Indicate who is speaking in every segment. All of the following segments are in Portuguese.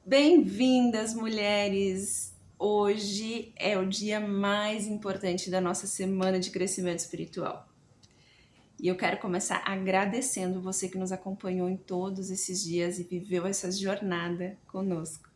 Speaker 1: Bem-vindas, mulheres! Hoje é o dia mais importante da nossa semana de crescimento espiritual. E eu quero começar agradecendo você que nos acompanhou em todos esses dias e viveu essa jornada conosco.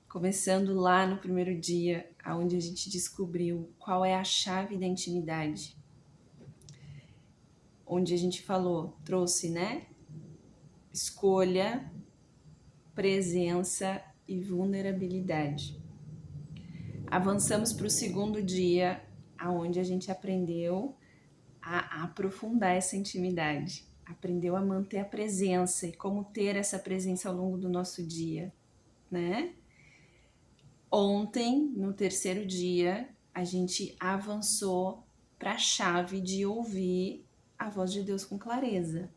Speaker 1: Começando lá no primeiro dia, onde a gente descobriu qual é a chave da intimidade. Onde a gente trouxe, né? Escolha, presença e vulnerabilidade. Avançamos para o segundo dia, aonde a gente aprendeu a aprofundar essa intimidade, aprendeu a manter a presença e como ter essa presença ao longo do nosso dia, né? Ontem, no terceiro dia, a gente avançou para a chave de ouvir a voz de Deus com clareza.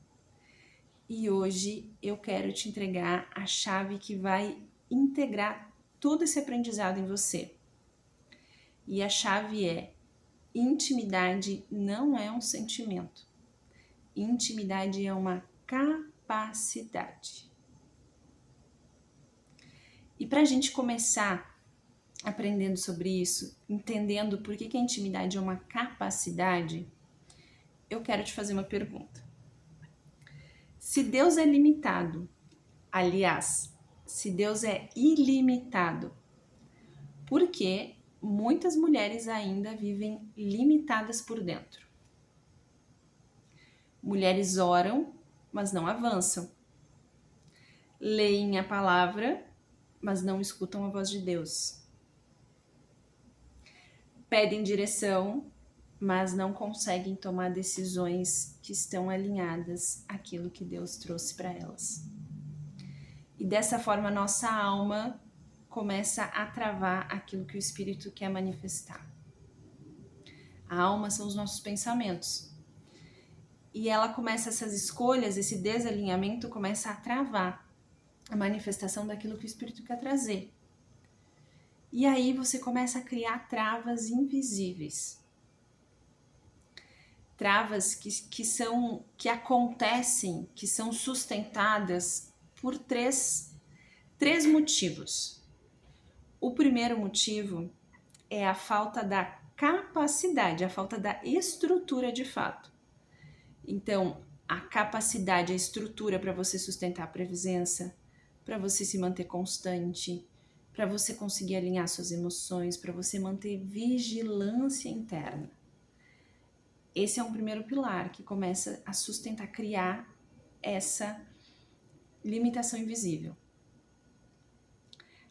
Speaker 1: E hoje eu quero te entregar a chave que vai integrar todo esse aprendizado em você. E a chave é: intimidade não é um sentimento. Intimidade é uma capacidade. E para a gente começar aprendendo sobre isso, entendendo por que a intimidade é uma capacidade, eu quero te fazer uma pergunta. Se Deus é limitado, aliás, se Deus é ilimitado, por que muitas mulheres ainda vivem limitadas por dentro? Mulheres oram, mas não avançam. Leem a palavra, mas não escutam a voz de Deus. Pedem direção, mas não conseguem tomar decisões que estão alinhadas àquilo que Deus trouxe para elas. E dessa forma, nossa alma começa a travar aquilo que o Espírito quer manifestar. A alma são os nossos pensamentos. E ela começa essas escolhas, esse desalinhamento começa a travar a manifestação daquilo que o Espírito quer trazer. E aí você começa a criar travas invisíveis. Travas que acontecem, que são sustentadas por três motivos. O primeiro motivo é a falta da capacidade, a falta da estrutura de fato. Então, a capacidade, a estrutura para você sustentar a presença, para você se manter constante, para você conseguir alinhar suas emoções, para você manter vigilância interna. Esse é um primeiro pilar que começa a sustentar, criar essa limitação invisível.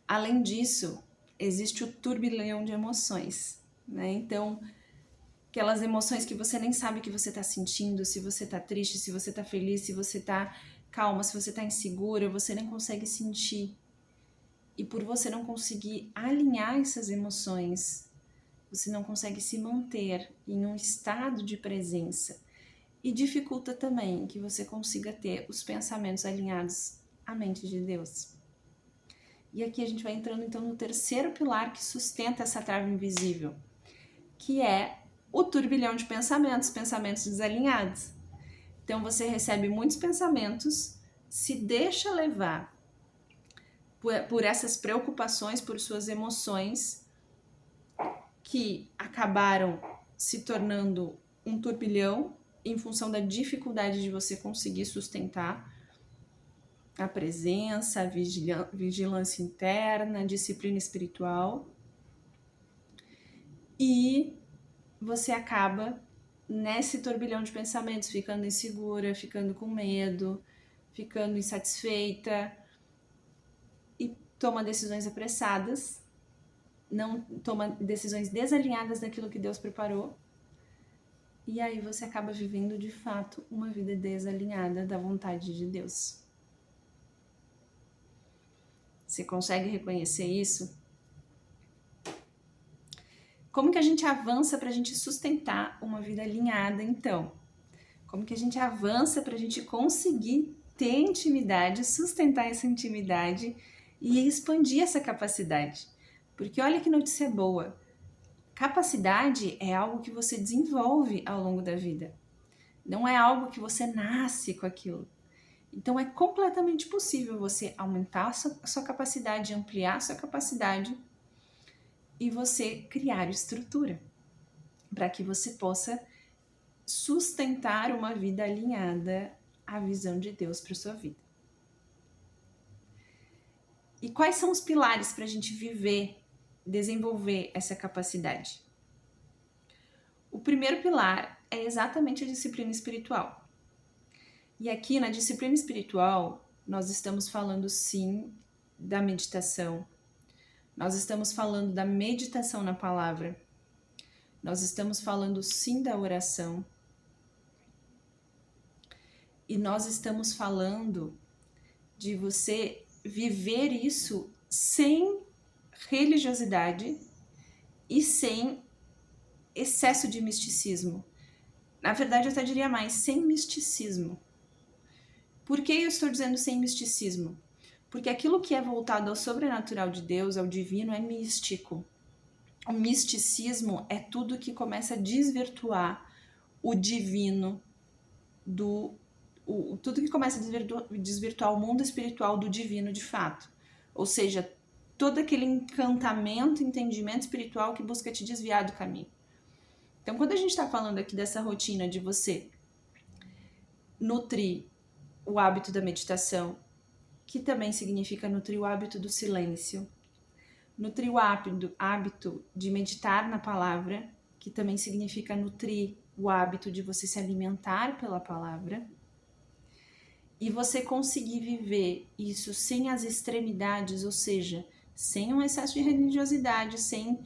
Speaker 1: Além disso, existe o turbilhão de emoções, né? Então, aquelas emoções que você nem sabe que você está sentindo, se você está triste, se você está feliz, se você está calma, se você está insegura, você nem consegue sentir. E por você não conseguir alinhar essas emoções, você não consegue se manter em um estado de presença. E dificulta também que você consiga ter os pensamentos alinhados à mente de Deus. E aqui a gente vai entrando então no terceiro pilar que sustenta essa trava invisível, que é o turbilhão de pensamentos desalinhados. Então você recebe muitos pensamentos, se deixa levar por essas preocupações, por suas emoções, que acabaram se tornando um turbilhão em função da dificuldade de você conseguir sustentar a presença, a vigilância interna, a disciplina espiritual. E você acaba nesse turbilhão de pensamentos, ficando insegura, ficando com medo, ficando insatisfeita e toma decisões apressadas, não toma decisões desalinhadas daquilo que Deus preparou. E aí você acaba vivendo de fato uma vida desalinhada da vontade de Deus. Você consegue reconhecer isso? Como que a gente avança para a gente sustentar uma vida alinhada, então? Como que a gente avança para a gente conseguir ter intimidade, sustentar essa intimidade e expandir essa capacidade? Porque olha que notícia boa. Capacidade é algo que você desenvolve ao longo da vida. Não é algo que você nasce com aquilo. Então é completamente possível você aumentar a sua capacidade, ampliar a sua capacidade e você criar estrutura para que você possa sustentar uma vida alinhada à visão de Deus para sua vida. E quais são os pilares para a gente viver, desenvolver essa capacidade? O primeiro pilar é exatamente a disciplina espiritual. E aqui na disciplina espiritual, nós estamos falando sim da meditação, nós estamos falando da meditação na palavra, nós estamos falando sim da oração, e nós estamos falando de você viver isso sem religiosidade e sem excesso de misticismo. Na verdade, eu até diria mais, sem misticismo. Por que eu estou dizendo sem misticismo? Porque aquilo que é voltado ao sobrenatural de Deus, ao divino, é místico. O misticismo é tudo que começa a desvirtuar o divino tudo que começa a desvirtuar o mundo espiritual do divino de fato. Ou seja, todo aquele encantamento, entendimento espiritual que busca te desviar do caminho. Então, quando a gente está falando aqui dessa rotina de você nutrir o hábito da meditação, que também significa nutrir o hábito do silêncio, nutrir o hábito de meditar na palavra, que também significa nutrir o hábito de você se alimentar pela palavra, e você conseguir viver isso sem as extremidades, ou seja, sem um excesso de religiosidade, sem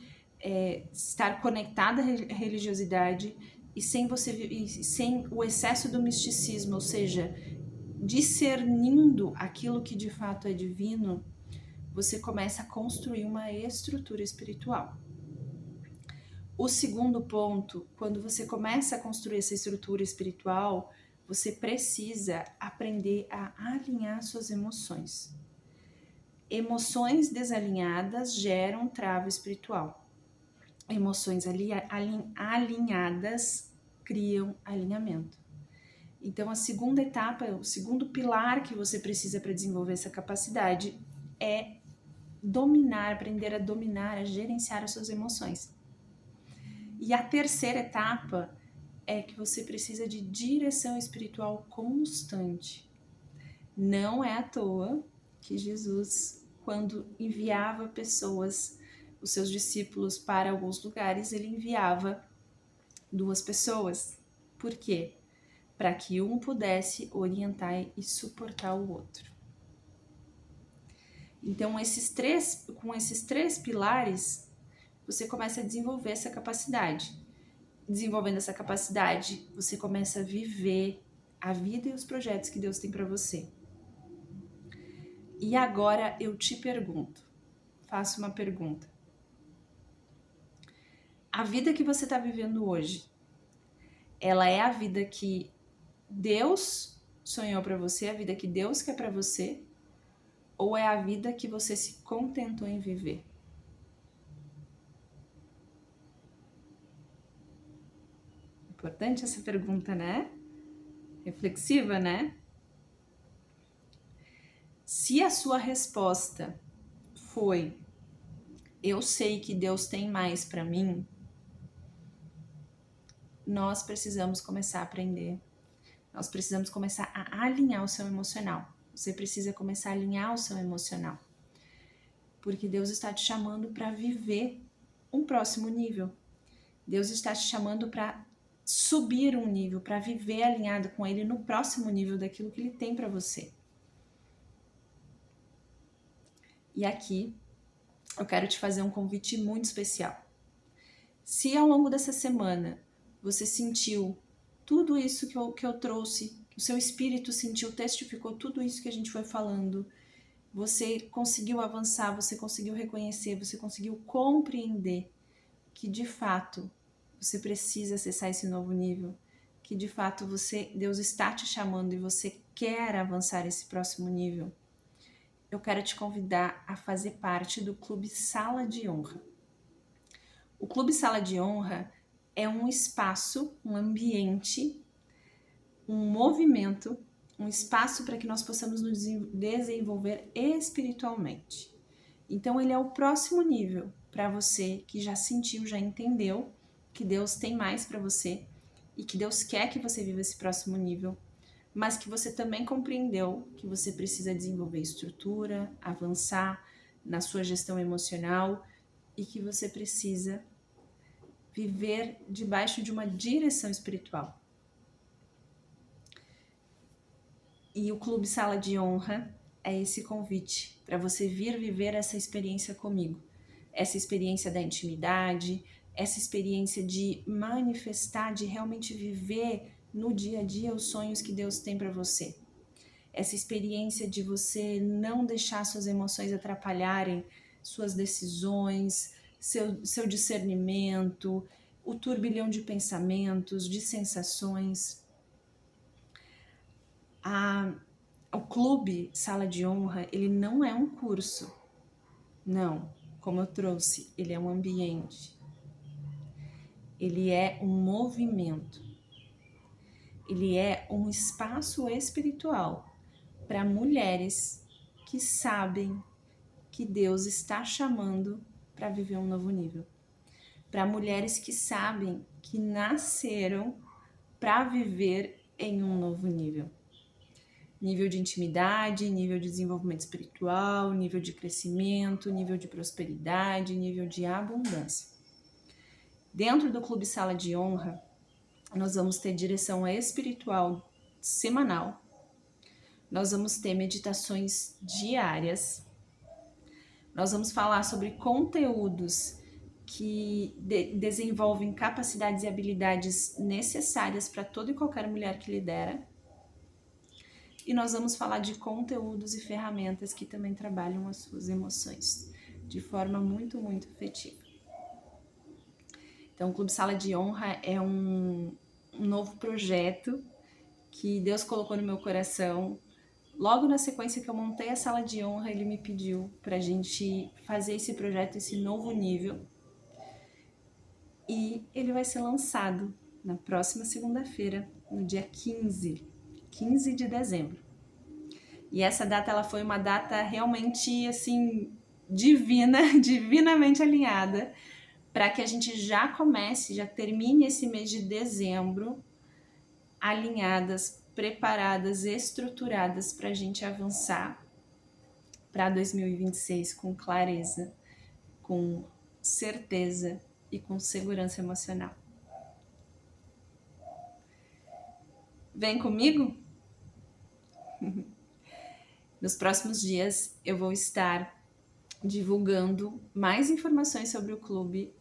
Speaker 1: estar conectada à religiosidade e sem o excesso do misticismo, ou seja, discernindo aquilo que de fato é divino, você começa a construir uma estrutura espiritual. O segundo ponto, quando você começa a construir essa estrutura espiritual, você precisa aprender a alinhar suas emoções. Emoções desalinhadas geram trava espiritual. Emoções alinhadas criam alinhamento. Então, a segunda etapa, o segundo pilar que você precisa para desenvolver essa capacidade é aprender a dominar, a gerenciar as suas emoções. E a terceira etapa é que você precisa de direção espiritual constante. Não é à toa que Jesus, quando enviava pessoas, os seus discípulos, para alguns lugares, ele enviava 2 pessoas. Por quê? Para que um pudesse orientar e suportar o outro. Então, com esses 3 pilares, você começa a desenvolver essa capacidade. Desenvolvendo essa capacidade, você começa a viver a vida e os projetos que Deus tem para você. E agora eu te pergunto, faço uma pergunta. A vida que você está vivendo hoje, ela é a vida que Deus sonhou para você, a vida que Deus quer para você, ou é a vida que você se contentou em viver? Importante essa pergunta, né? Reflexiva, né? Se a sua resposta foi: eu sei que Deus tem mais para mim, nós precisamos começar a aprender. Nós precisamos começar a alinhar o seu emocional. Você precisa começar a alinhar o seu emocional. Porque Deus está te chamando para viver um próximo nível. Deus está te chamando para subir um nível, para viver alinhado com Ele no próximo nível daquilo que Ele tem para você. E aqui eu quero te fazer um convite muito especial. Se ao longo dessa semana você sentiu tudo isso que eu trouxe, o seu espírito sentiu, testificou tudo isso que a gente foi falando, você conseguiu avançar, você conseguiu reconhecer, você conseguiu compreender que de fato você precisa acessar esse novo nível, que de fato Deus está te chamando e você quer avançar esse próximo nível, eu quero te convidar a fazer parte do Clube Sala de Honra. O Clube Sala de Honra é um espaço, um ambiente, um movimento um espaço para que nós possamos nos desenvolver espiritualmente. Então, ele é o próximo nível para você que já sentiu, já entendeu que Deus tem mais para você e que Deus quer que você viva esse próximo nível, mas que você também compreendeu que você precisa desenvolver estrutura, avançar na sua gestão emocional e que você precisa viver debaixo de uma direção espiritual. E o Clube Sala de Honra é esse convite para você vir viver essa experiência comigo. Essa experiência da intimidade, essa experiência de manifestar, de realmente viver no dia a dia os sonhos que Deus tem para você. Essa experiência de você não deixar suas emoções atrapalharem suas decisões, seu discernimento, o turbilhão de pensamentos, de sensações. O Clube Sala de Honra, ele não é um curso. Não, como eu trouxe, ele é um ambiente. Ele é um movimento. Ele é um espaço espiritual para mulheres que sabem que Deus está chamando para viver um novo nível. Para mulheres que sabem que nasceram para viver em um novo nível. Nível de intimidade, nível de desenvolvimento espiritual, nível de crescimento, nível de prosperidade, nível de abundância. Dentro do Clube Sala de Honra, nós vamos ter direção espiritual semanal, nós vamos ter meditações diárias, nós vamos falar sobre conteúdos que desenvolvem capacidades e habilidades necessárias para toda e qualquer mulher que lidera. E nós vamos falar de conteúdos e ferramentas que também trabalham as suas emoções de forma muito, muito efetiva. Então, o Clube Sala de Honra é um novo projeto que Deus colocou no meu coração. Logo na sequência que eu montei a Sala de Honra, Ele me pediu para a gente fazer esse projeto, esse novo nível. E ele vai ser lançado na próxima segunda-feira, no dia 15 de dezembro. E essa data, ela foi uma data realmente, assim, divinamente alinhada, para que a gente já comece, já termine esse mês de dezembro alinhadas, preparadas, estruturadas para a gente avançar para 2026 com clareza, com certeza e com segurança emocional. Vem comigo? Nos próximos dias eu vou estar divulgando mais informações sobre o clube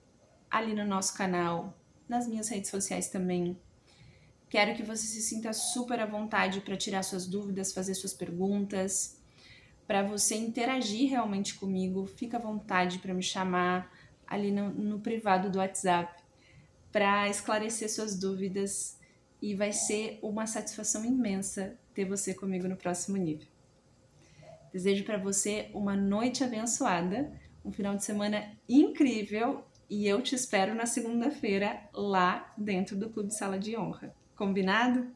Speaker 1: ali no nosso canal, nas minhas redes sociais também. Quero que você se sinta super à vontade para tirar suas dúvidas, fazer suas perguntas, para você interagir realmente comigo. Fica à vontade para me chamar ali no privado do WhatsApp para esclarecer suas dúvidas e vai ser uma satisfação imensa ter você comigo no próximo nível. Desejo para você uma noite abençoada, um final de semana incrível e eu te espero na segunda-feira lá dentro do Clube Sala de Honra. Combinado?